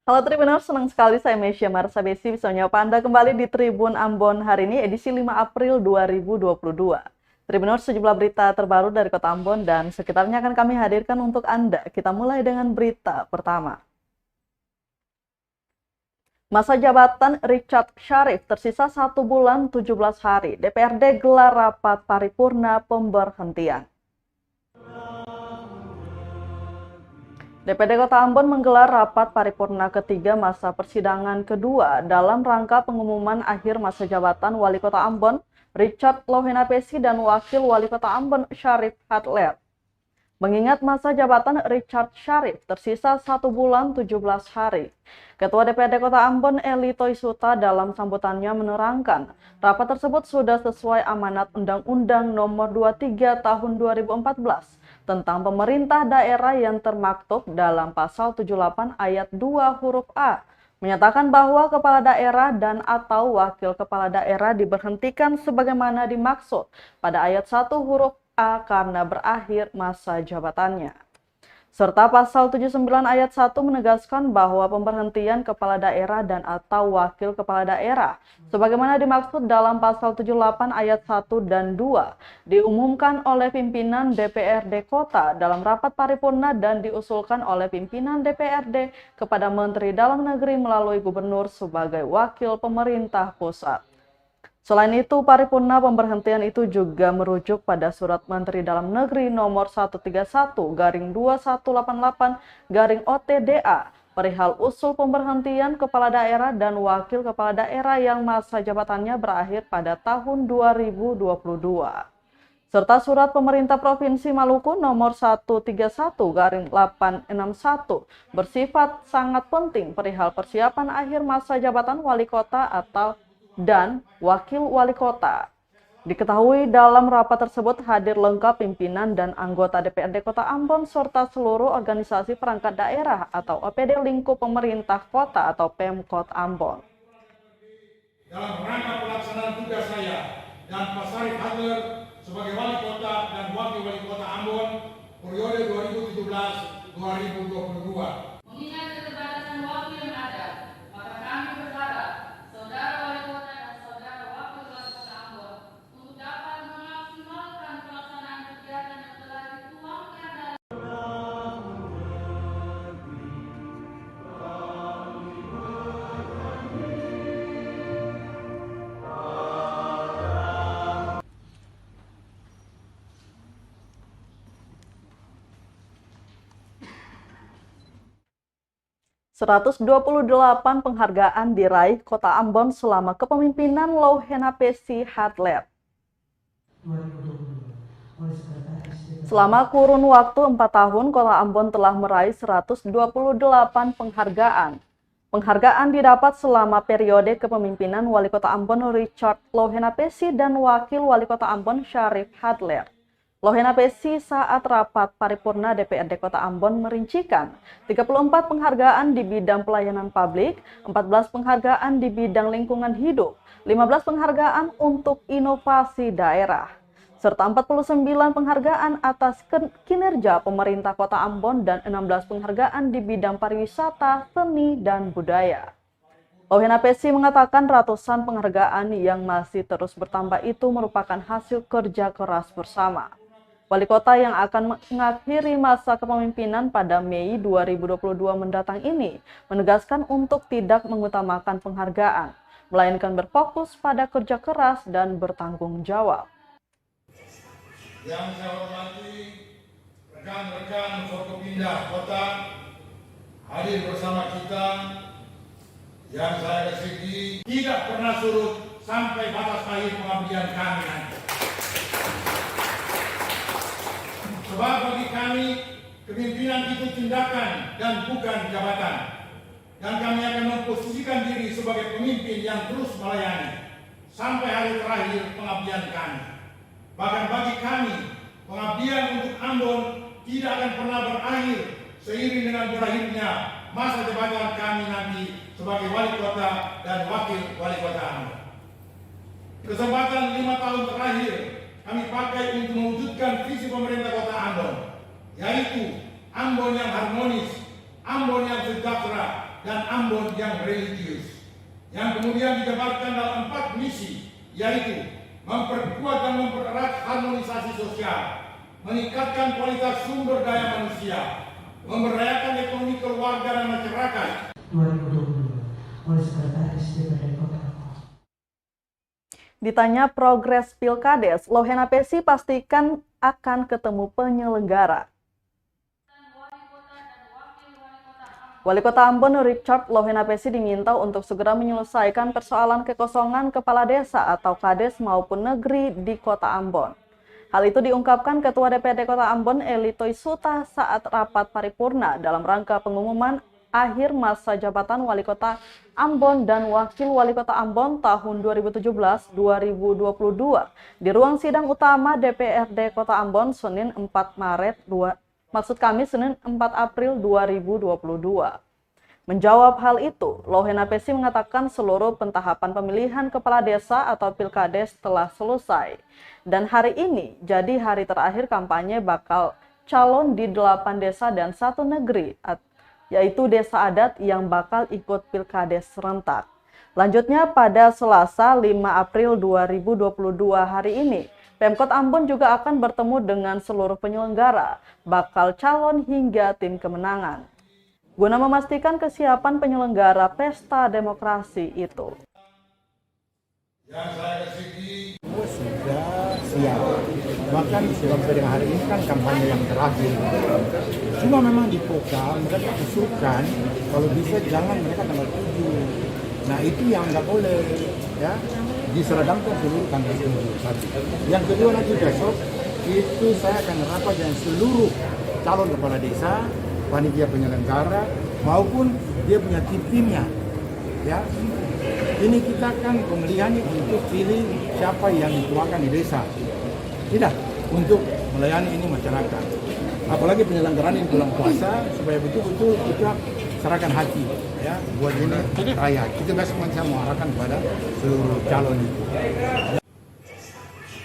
Halo Tribuners, senang sekali saya Mesya Marsabesi bisa menyapa Anda kembali di Tribun Ambon hari ini edisi 5 April 2022. Tribuners, sejumlah berita terbaru dari Kota Ambon dan sekitarnya akan kami hadirkan untuk Anda. Kita mulai dengan berita pertama. Masa jabatan Richard Syarif tersisa 1 bulan 17 hari. DPRD gelar rapat paripurna pemberhentian. DPD Kota Ambon menggelar rapat paripurna ketiga masa persidangan kedua dalam rangka pengumuman akhir masa jabatan Wali Kota Ambon Richard Lohenapesi dan Wakil Wali Kota Ambon Syarif Hadler. Mengingat masa jabatan Richard Syarif tersisa 1 bulan 17 hari, Ketua DPD Kota Ambon Eli Toisuta dalam sambutannya menerangkan, rapat tersebut sudah sesuai amanat Undang-Undang Nomor 23 Tahun 2014 tentang pemerintah daerah yang termaktub dalam Pasal 78 Ayat 2 huruf A, menyatakan bahwa kepala daerah dan atau wakil kepala daerah diberhentikan sebagaimana dimaksud pada ayat 1 huruf A karena berakhir masa jabatannya. Serta pasal 79 ayat 1 menegaskan bahwa pemberhentian kepala daerah dan atau wakil kepala daerah sebagaimana dimaksud dalam pasal 78 ayat 1 dan 2 diumumkan oleh pimpinan DPRD Kota dalam rapat paripurna dan diusulkan oleh pimpinan DPRD kepada Menteri Dalam Negeri melalui Gubernur sebagai wakil pemerintah pusat. Selain itu, paripurna pemberhentian itu juga merujuk pada Surat Menteri Dalam Negeri Nomor 131/2188/OTDA perihal usul pemberhentian kepala daerah dan wakil kepala daerah yang masa jabatannya berakhir pada tahun 2022. Serta Surat Pemerintah Provinsi Maluku Nomor 131/861 bersifat sangat penting perihal persiapan akhir masa jabatan wali kota dan wakil wali kota. Diketahui dalam rapat tersebut hadir lengkap pimpinan dan anggota DPRD Kota Ambon serta seluruh organisasi perangkat daerah atau OPD lingkup pemerintah kota atau Pemkot Ambon. Dalam rangka pelaksanaan tugas saya dan Pak Syarif Hadler sebagai wali kota dan wakil wali kota Ambon periode 2017-2022. Mengingat keterbatasan waktu yang ada, maka kami berharap saudara wali kota dan saudara wakil wali kota Ambon untuk dapat memaksimalkan pelaksanaan kegiatan yang telah dituangkan dalam .128 penghargaan diraih Kota Ambon selama kepemimpinan Lohenapesi Hadler. Selama kurun waktu 4 tahun, Kota Ambon telah meraih 128 penghargaan. Penghargaan didapat selama periode kepemimpinan Wali Kota Ambon Richard Lohenapesi dan Wakil Wali Kota Ambon Syarif Hadler. Lohenapesi saat rapat paripurna DPRD Kota Ambon merincikan 34 penghargaan di bidang pelayanan publik, 14 penghargaan di bidang lingkungan hidup, 15 penghargaan untuk inovasi daerah, serta 49 penghargaan atas kinerja pemerintah Kota Ambon dan 16 penghargaan di bidang pariwisata, seni, dan budaya. Lohenapesi mengatakan ratusan penghargaan yang masih terus bertambah itu merupakan hasil kerja keras bersama. Wali kota yang akan mengakhiri masa kepemimpinan pada Mei 2022 mendatang ini menegaskan untuk tidak mengutamakan penghargaan, melainkan berfokus pada kerja keras dan bertanggung jawab. Yang saya hormati rekan-rekan Forkopimda Kota hadir bersama kita, yang saya kasihi tidak pernah surut sampai batas akhir pengabdian kami nanti. Sebab bagi kami, kepemimpinan itu tindakan dan bukan jabatan. Dan kami akan memposisikan diri sebagai pemimpin yang terus melayani sampai hari terakhir pengabdian kami. Bahkan bagi kami, pengabdian untuk Ambon tidak akan pernah berakhir seiring dengan berakhirnya masa jabatan kami nanti sebagai wali kota dan wakil wali kota Ambon. Kesempatan 5 tahun terakhir kami pakai untuk mewujudkan visi pemerintah Kota Ambon, yaitu Ambon yang harmonis, Ambon yang sejahtera, dan Ambon yang religius, yang kemudian dijabarkan dalam 4 misi, yaitu memperkuat dan mempererat harmonisasi sosial, meningkatkan kualitas sumber daya manusia, memberdayakan ekonomi keluarga dan masyarakat. 2022 oleh Sekretaris DPRD Kota Ambon. Ditanya progres Pilkades, Lohena Pesi pastikan akan ketemu penyelenggara. Wali Kota Ambon Richard Lohena Pesi diminta untuk segera menyelesaikan persoalan kekosongan kepala desa atau kades maupun negeri di Kota Ambon. Hal itu diungkapkan Ketua DPRD Kota Ambon Elito Isuta saat rapat paripurna dalam rangka pengumuman akhir masa jabatan Wali Kota Ambon dan Wakil Wali Kota Ambon tahun 2017-2022 di ruang sidang utama DPRD Kota Ambon Senin 4 April 2022. Menjawab hal itu, Lohena Pesi mengatakan seluruh pentahapan pemilihan kepala desa atau Pilkades telah selesai. Dan hari ini jadi hari terakhir kampanye bakal calon di 8 desa dan 1 negeri, yaitu desa adat yang bakal ikut Pilkades serentak. Lanjutnya pada Selasa 5 April 2022 hari ini, Pemkot Ambon juga akan bertemu dengan seluruh penyelenggara, bakal calon hingga tim kemenangan, guna memastikan kesiapan penyelenggara pesta demokrasi itu. Yang saya kasihi, Semua sudah siap. Bahkan sampai dengan hari ini kan kampanye yang terakhir. Cuma memang di kota mereka usulkan kalau bisa jangan mereka tanggal 7. Nah itu yang nggak boleh, ya. Diseragamkan seluruh tanggal 7. Yang kedua nanti besok itu saya akan rapat dengan seluruh calon kepala desa, panitia penyelenggara maupun dia punya tim-timnya, ya. Ini kita kan pemilihannya untuk pilih siapa yang dituakan di desa, tidak untuk melayani ini masyarakat. Apalagi penyelenggaraan ini bulan puasa supaya betul-betul kita serahkan hati, ya, buat ini rakyat. Kita besok saya mau arahkan kepada seluruh calon itu.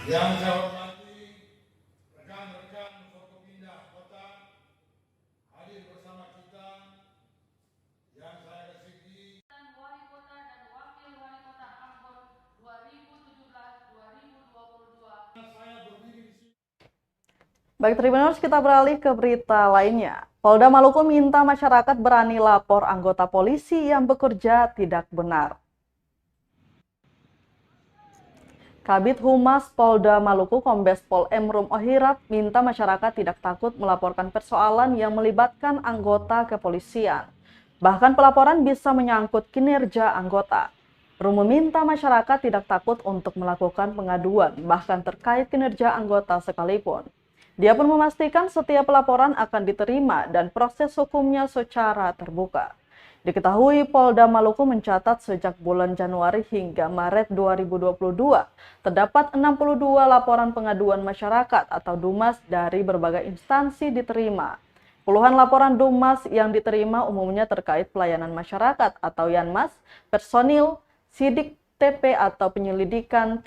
yang saya hormati rekan-rekan Forkopimda Kota hadir bersama kita, yang saya kasihi. Wali Kota dan Wakil Wali Kota Ambon 2017-2022. Baik Tribuners, kita beralih ke berita lainnya. Polda Maluku minta masyarakat berani lapor anggota polisi yang bekerja tidak benar. Kabid Humas Polda Maluku Kombes Pol Emrum Ohirap minta masyarakat tidak takut melaporkan persoalan yang melibatkan anggota kepolisian. Bahkan pelaporan bisa menyangkut kinerja anggota. Rum meminta masyarakat tidak takut untuk melakukan pengaduan, bahkan terkait kinerja anggota sekalipun. Dia pun memastikan setiap laporan akan diterima dan proses hukumnya secara terbuka. Diketahui Polda Maluku mencatat sejak bulan Januari hingga Maret 2022, terdapat 62 laporan pengaduan masyarakat atau DUMAS dari berbagai instansi diterima. Puluhan laporan DUMAS yang diterima umumnya terkait pelayanan masyarakat atau Yanmas, personil, sidik TP atau penyelidikan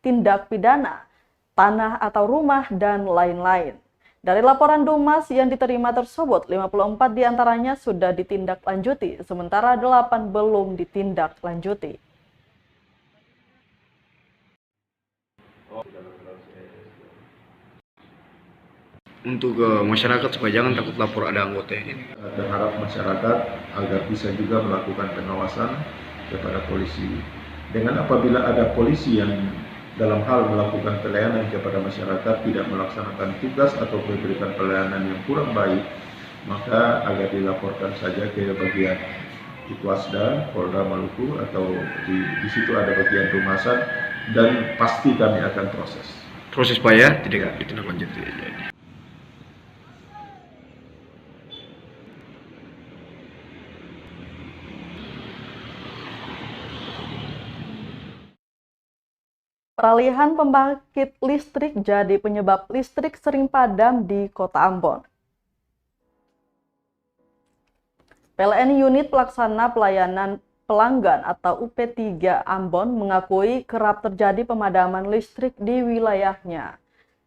tindak pidana, tanah atau rumah, dan lain-lain. Dari laporan DUMAS yang diterima tersebut, 54 diantaranya sudah ditindaklanjuti, sementara 8 belum ditindaklanjuti. Untuk masyarakat supaya jangan takut lapor ada anggota ini. Berharap masyarakat agar bisa juga melakukan pengawasan kepada polisi. Dengan apabila ada polisi yang dalam hal melakukan pelayanan kepada masyarakat tidak melaksanakan tugas atau memberikan pelayanan yang kurang baik, maka agar dilaporkan saja ke bagian Itwasda Polda Maluku atau di situ ada bagian Dumasan dan pasti kami akan proses. Proses Pak ya, tidak ditindaklanjuti aja. Peralihan pembangkit listrik jadi penyebab listrik sering padam di Kota Ambon. PLN Unit Pelaksana Pelayanan Pelanggan atau UP3 Ambon mengakui kerap terjadi pemadaman listrik di wilayahnya.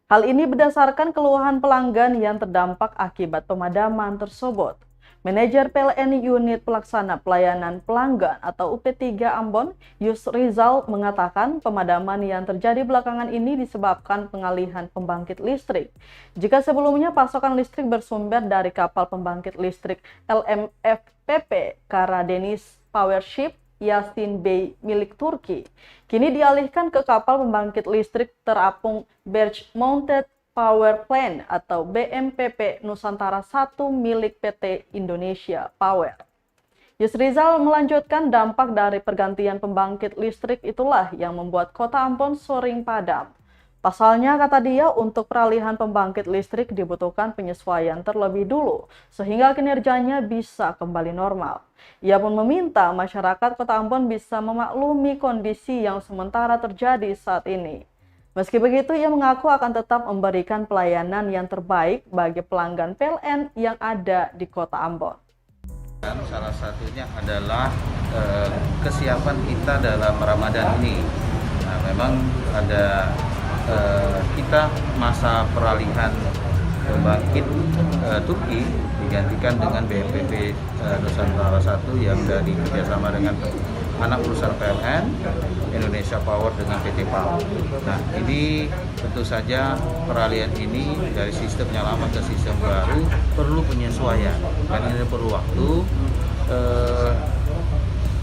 Hal ini berdasarkan keluhan pelanggan yang terdampak akibat pemadaman tersebut. Manajer PLN Unit Pelaksana Pelayanan Pelanggan atau UP3 Ambon, Yus Rizal, mengatakan pemadaman yang terjadi belakangan ini disebabkan pengalihan pembangkit listrik. Jika sebelumnya pasokan listrik bersumber dari kapal pembangkit listrik LMFPP Karadeniz Powership Yasin Bey milik Turki, kini dialihkan ke kapal pembangkit listrik terapung Berge Mounted Power Plant atau BMPP Nusantara 1 milik PT Indonesia Power. Yusrizal melanjutkan dampak dari pergantian pembangkit listrik itulah yang membuat kota Ambon sering padam. Pasalnya, kata dia, untuk peralihan pembangkit listrik dibutuhkan penyesuaian terlebih dulu, sehingga kinerjanya bisa kembali normal. Ia pun meminta masyarakat kota Ambon bisa memaklumi kondisi yang sementara terjadi saat ini. Meski begitu, ia mengaku akan tetap memberikan pelayanan yang terbaik bagi pelanggan PLN yang ada di kota Ambon. Salah satunya adalah kesiapan kita dalam Ramadan ini. Nah, memang ada kita masa peralihan pembangkit Turki digantikan dengan BMPP Nusantara 1 yang dari kerjasama dengan anak perusahaan PLN Indonesia Power dengan PT PAL. Nah, ini tentu saja peralihan ini dari sistem yang lama ke sistem baru perlu penyesuaian dan ini perlu waktu.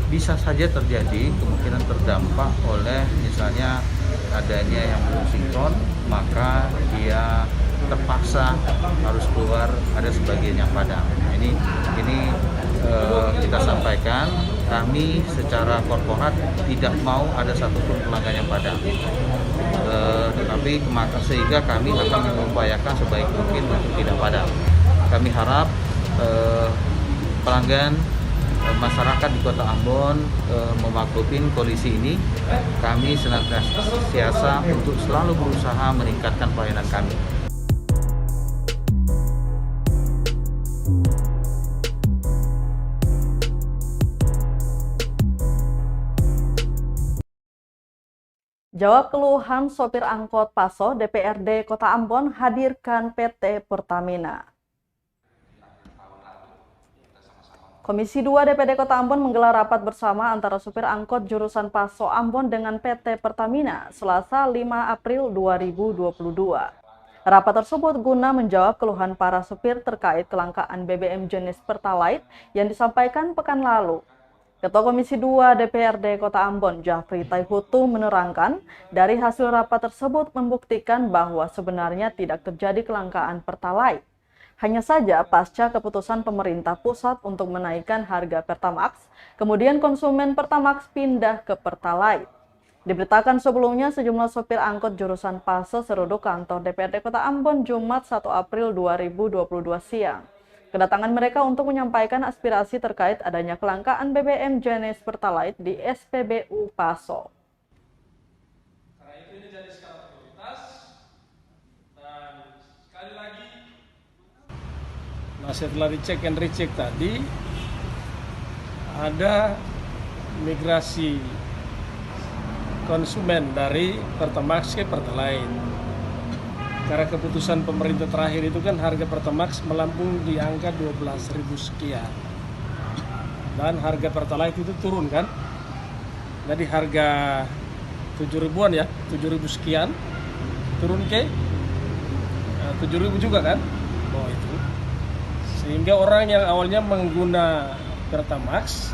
Bisa saja terjadi kemungkinan terdampak oleh misalnya adanya yang belum sinkron, maka dia terpaksa harus keluar, ada sebagian yang padam. Ini kita sampaikan, kami secara korporat tidak mau ada satupun pelanggan yang padam. Tetapi sehingga kami akan mengupayakan sebaik mungkin untuk tidak padam. Kami harap pelanggan masyarakat di Kota Ambon memaklumi kondisi ini. Kami senantiasa untuk selalu berusaha meningkatkan pelayanan kami. Jawab keluhan sopir angkot Paso, DPRD Kota Ambon hadirkan PT Pertamina. Komisi 2 DPD Kota Ambon menggelar rapat bersama antara supir angkot jurusan Paso Ambon dengan PT Pertamina Selasa 5 April 2022. Rapat tersebut guna menjawab keluhan para supir terkait kelangkaan BBM jenis Pertalite yang disampaikan pekan lalu. Ketua Komisi 2 DPRD Kota Ambon, Jafri Taihutu, menerangkan dari hasil rapat tersebut membuktikan bahwa sebenarnya tidak terjadi kelangkaan Pertalite. Hanya saja pasca keputusan pemerintah pusat untuk menaikkan harga Pertamax, kemudian konsumen Pertamax pindah ke Pertalite. Diberitakan sebelumnya sejumlah sopir angkot jurusan Paso seruduk kantor DPRD Kota Ambon Jumat 1 April 2022 siang. Kedatangan mereka untuk menyampaikan aspirasi terkait adanya kelangkaan BBM jenis Pertalite di SPBU Paso. Karena itu ini jadi skala prioritas dan sekali lagi, nah setelah dicek and recheck tadi ada migrasi konsumen dari Pertamax ke Pertalite. Karena keputusan pemerintah terakhir itu kan harga Pertamax melambung di angka 12.000 sekian. Dan harga Pertalite itu turun kan. Jadi harga 7.000-an ya, 7.000 sekian. Turun ke 7.000 juga kan. Oh itu. Sehingga orang yang awalnya mengguna Pertamax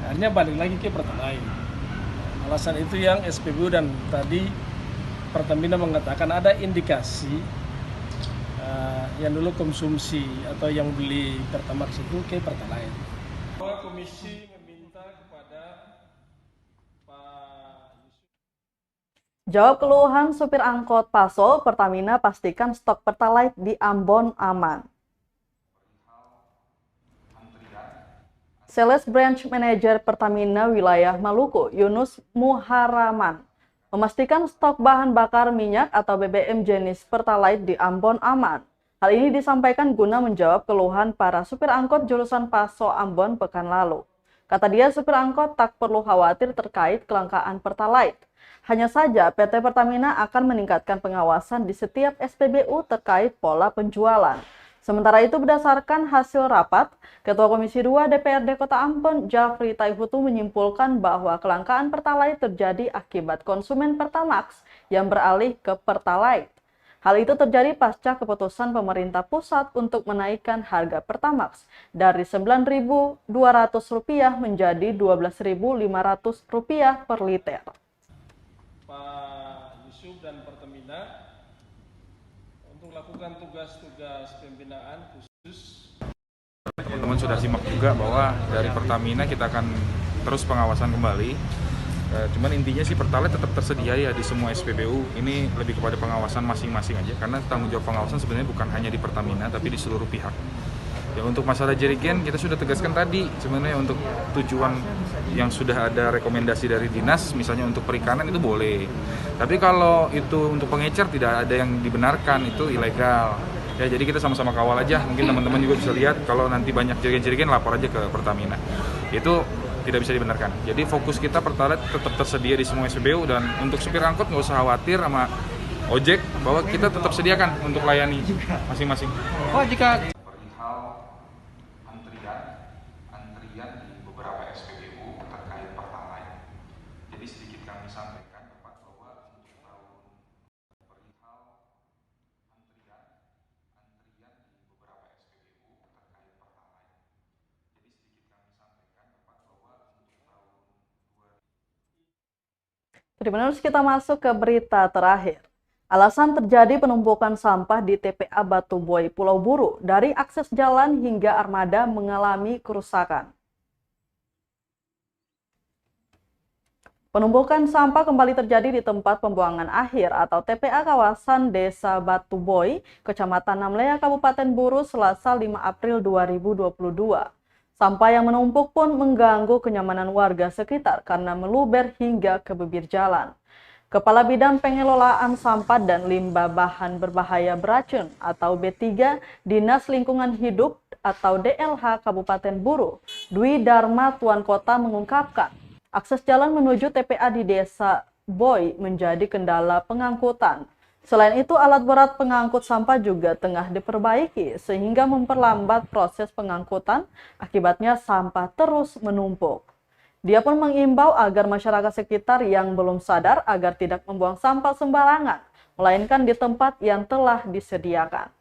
akhirnya balik lagi ke Pertalite. Alasan itu yang SPBU dan tadi Pertamina mengatakan ada indikasi yang dulu konsumsi atau yang beli Pertamax itu ke Pertalite. Komisi meminta kepada Pak Jawab keluhan supir angkot Paso, Pertamina pastikan stok Pertalite di Ambon aman. Sales Branch Manager Pertamina Wilayah Maluku, Yunus Muharaman, memastikan stok bahan bakar minyak atau BBM jenis Pertalite di Ambon aman. Hal ini disampaikan guna menjawab keluhan para supir angkot jurusan Paso Ambon pekan lalu. Kata dia, supir angkot tak perlu khawatir terkait kelangkaan Pertalite. Hanya saja PT Pertamina akan meningkatkan pengawasan di setiap SPBU terkait pola penjualan. Sementara itu berdasarkan hasil rapat, Ketua Komisi 2 DPRD Kota Ambon, Jafri Taihutu menyimpulkan bahwa kelangkaan Pertalite terjadi akibat konsumen Pertamax yang beralih ke Pertalite. Hal itu terjadi pasca keputusan pemerintah pusat untuk menaikkan harga Pertamax dari Rp9.200 menjadi Rp12.500 per liter. Pak Yusuf dan Pertamina untuk lakukan tugas-tugas pembinaan khusus. Teman-teman sudah simak juga bahwa dari Pertamina kita akan terus pengawasan kembali. Cuman intinya sih Pertalite tetap tersedia ya di semua SPBU. Ini lebih kepada pengawasan masing-masing aja, karena tanggung jawab pengawasan sebenarnya bukan hanya di Pertamina tapi di seluruh pihak. Ya untuk masalah jerigen kita sudah tegaskan tadi, sebenarnya untuk tujuan yang sudah ada rekomendasi dari dinas, misalnya untuk perikanan itu boleh. Tapi kalau itu untuk pengecer tidak ada yang dibenarkan, itu ilegal. Ya jadi kita sama-sama kawal aja. Mungkin teman-teman juga bisa lihat kalau nanti banyak jerigen-jerigen lapor aja ke Pertamina. Itu tidak bisa dibenarkan. Jadi fokus kita Pertalite tetap tersedia di semua SPBU, dan untuk supir angkot nggak usah khawatir sama ojek bahwa kita tetap sediakan untuk layani masing-masing. Oh jika antrian di beberapa SPBU terkait Pertalite. Jadi sedikit kami sampaikan Bapak bahwa untuk tahun perihal antrian di beberapa SPBU terkait Pertalite. Jadi sedikit kami sampaikan Bapak bahwa untuk tahun 2000. Tribuners, kita masuk ke berita terakhir. Alasan terjadi penumpukan sampah di TPA Batu Buoy Pulau Buru dari akses jalan hingga armada mengalami kerusakan. Penumpukan sampah kembali terjadi di tempat pembuangan akhir atau TPA kawasan Desa Batu Buoy, Kecamatan Namlea, Kabupaten Buru, Selasa 5 April 2022. Sampah yang menumpuk pun mengganggu kenyamanan warga sekitar karena meluber hingga ke bibir jalan. Kepala Bidang Pengelolaan Sampah dan Limbah Bahan Berbahaya Beracun atau B3 Dinas Lingkungan Hidup atau DLH Kabupaten Buru, Dwi Dharma Tuan Kota mengungkapkan, akses jalan menuju TPA di Desa Boy menjadi kendala pengangkutan. Selain itu, alat berat pengangkut sampah juga tengah diperbaiki sehingga memperlambat proses pengangkutan, akibatnya sampah terus menumpuk. Dia pun mengimbau agar masyarakat sekitar yang belum sadar agar tidak membuang sampah sembarangan, melainkan di tempat yang telah disediakan.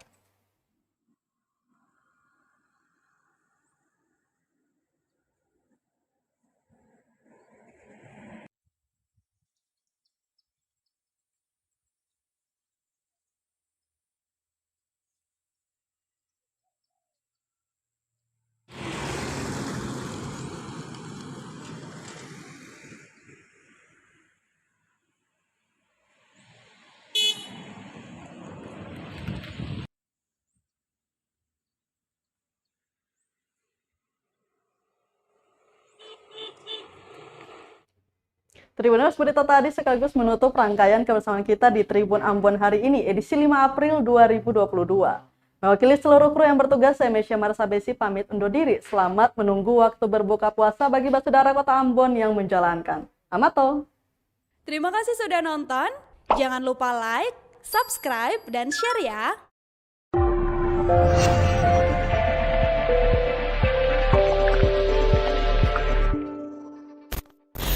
Tribuners, berita tadi sekaligus menutup rangkaian kebersamaan kita di Tribun Ambon hari ini, edisi 5 April 2022. Mewakili seluruh kru yang bertugas, saya Mesya Marsabesi pamit undur diri. Selamat menunggu waktu berbuka puasa bagi Basudara Kota Ambon yang menjalankan. Amato. Terima kasih sudah nonton. Jangan lupa like, subscribe, dan share ya.